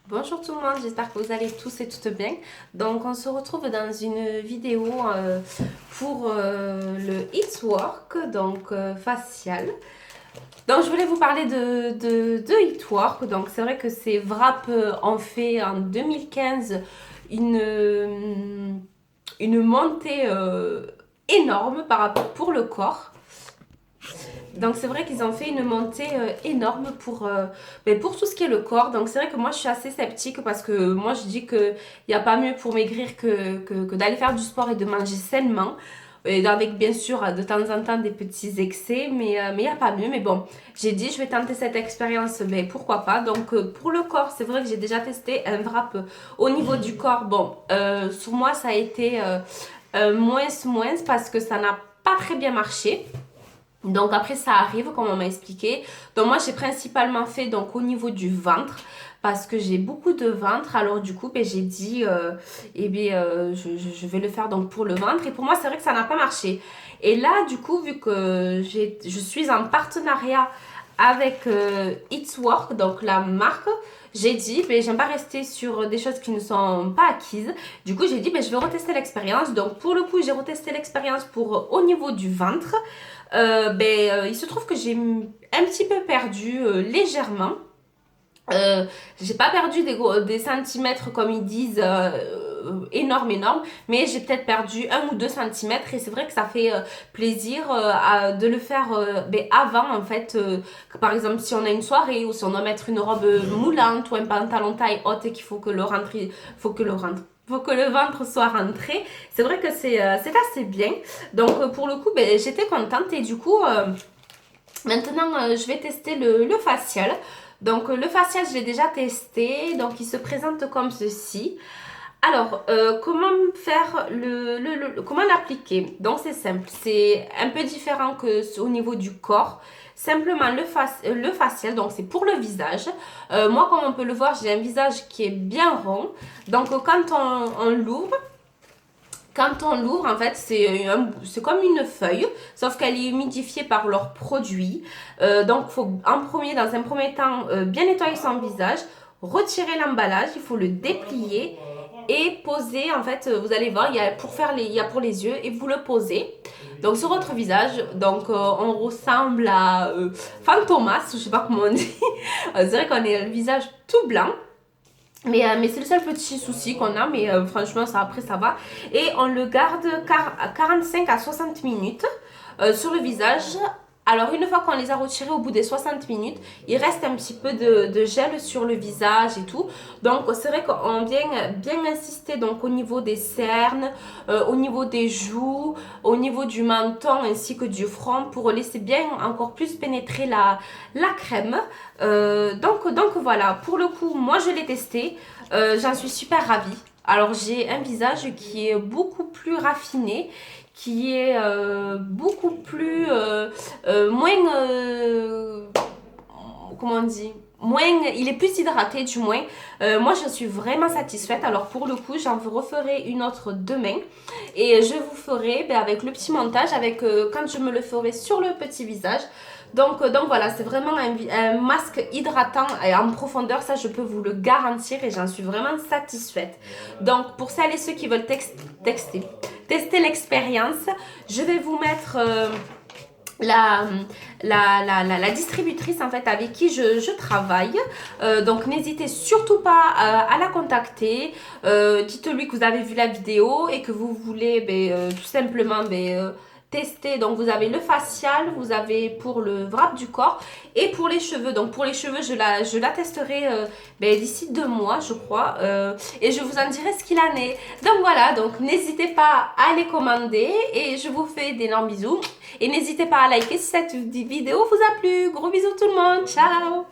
Bonjour tout le monde, j'espère que vous allez tous et toutes bien. Donc on se retrouve dans une vidéo pour le It's Work, donc facial. Donc je voulais vous parler de It Work. Donc c'est vrai que c'est Wrap en fait en 2015 une montée énorme par rapport pour le corps. Donc c'est vrai qu'ils ont fait une montée énorme pour tout ce qui est le corps. Donc c'est vrai que moi je suis assez sceptique parce que moi je dis qu'il n'y a pas mieux pour maigrir que d'aller faire du sport et de manger sainement. Et avec bien sûr de temps en temps des petits excès, mais il n'y a pas mieux. Mais bon, j'ai dit je vais tenter cette expérience, mais pourquoi pas. Donc pour le corps, c'est vrai que j'ai déjà testé un wrap au niveau du corps. Bon, sur moi ça a été moins parce que ça n'a pas très bien marché. Donc après ça arrive comme on m'a expliqué. Donc moi j'ai principalement fait donc au niveau du ventre parce que j'ai beaucoup de ventre. Alors du coup ben, j'ai dit je vais le faire donc pour le ventre. Et pour moi c'est vrai que ça n'a pas marché. Et là du coup vu que je suis en partenariat avec It's Work, donc la marque, j'ai dit ben, j'aime pas rester sur des choses qui ne sont pas acquises. Du coup j'ai dit ben, je vais retester l'expérience. Donc pour le coup j'ai retesté l'expérience pour au niveau du ventre. Il se trouve que j'ai un petit peu perdu légèrement. J'ai pas perdu des centimètres comme ils disent énorme, mais j'ai peut-être perdu 1 ou 2 centimètres et c'est vrai que ça fait plaisir de le faire avant en fait. Par exemple, si on a une soirée ou si on doit mettre une robe moulante ou un pantalon taille haute et qu'il faut que faut que le ventre soit rentré. C'est vrai que c'est assez bien. Donc pour le coup, ben, j'étais contente et du coup, maintenant je vais tester le facial. Donc le facial, je l'ai déjà testé. Donc il se présente comme ceci. Alors, comment faire comment l'appliquer? Donc c'est simple, c'est un peu différent que au niveau du corps. Simplement le facial, donc c'est pour le visage. Moi, comme on peut le voir, j'ai un visage qui est bien rond. Donc quand on l'ouvre, en fait, c'est comme une feuille, sauf qu'elle est humidifiée par leurs produits. Donc, il faut dans un premier temps, bien nettoyer son visage, retirer l'emballage, il faut le déplier et poser. En fait, vous allez voir, il y a pour les yeux et vous le posez. Donc, sur votre visage, donc on ressemble à Fantomas, je sais pas comment on dit. C'est vrai qu'on est le visage tout blanc. Mais c'est le seul petit souci qu'on a, mais franchement, ça, après, ça va. Et on le garde 45 à 60 minutes sur le visage. Alors, une fois qu'on les a retirés au bout des 60 minutes, il reste un petit peu de gel sur le visage et tout. Donc, c'est vrai qu'on vient bien insister donc, au niveau des cernes, au niveau des joues, au niveau du menton ainsi que du front pour laisser bien encore plus pénétrer la crème. Donc voilà, pour le coup, moi je l'ai testé, j'en suis super ravie. Alors j'ai un visage qui est beaucoup plus raffiné, qui est beaucoup plus moins comment on dit, moins, il est plus hydraté du moins. Moi je suis vraiment satisfaite. Alors pour le coup j'en referai une autre demain et je vous ferai avec le petit montage avec quand je me le ferai sur le petit visage. Donc voilà, c'est vraiment un masque hydratant et en profondeur, ça je peux vous le garantir et j'en suis vraiment satisfaite. Donc pour celles et ceux qui veulent tester l'expérience, je vais vous mettre la, la distributrice en fait avec qui je travaille. Donc n'hésitez surtout pas à la contacter. Dites-lui que vous avez vu la vidéo et que vous voulez tout simplement tester. Donc vous avez le facial, vous avez pour le wrap du corps et pour les cheveux. Donc pour les cheveux, je la testerai d'ici 2 mois je crois et je vous en dirai ce qu'il en est. Donc voilà, donc n'hésitez pas à les commander et je vous fais d'énormes bisous et n'hésitez pas à liker si cette vidéo vous a plu. Gros bisous tout le monde, ciao.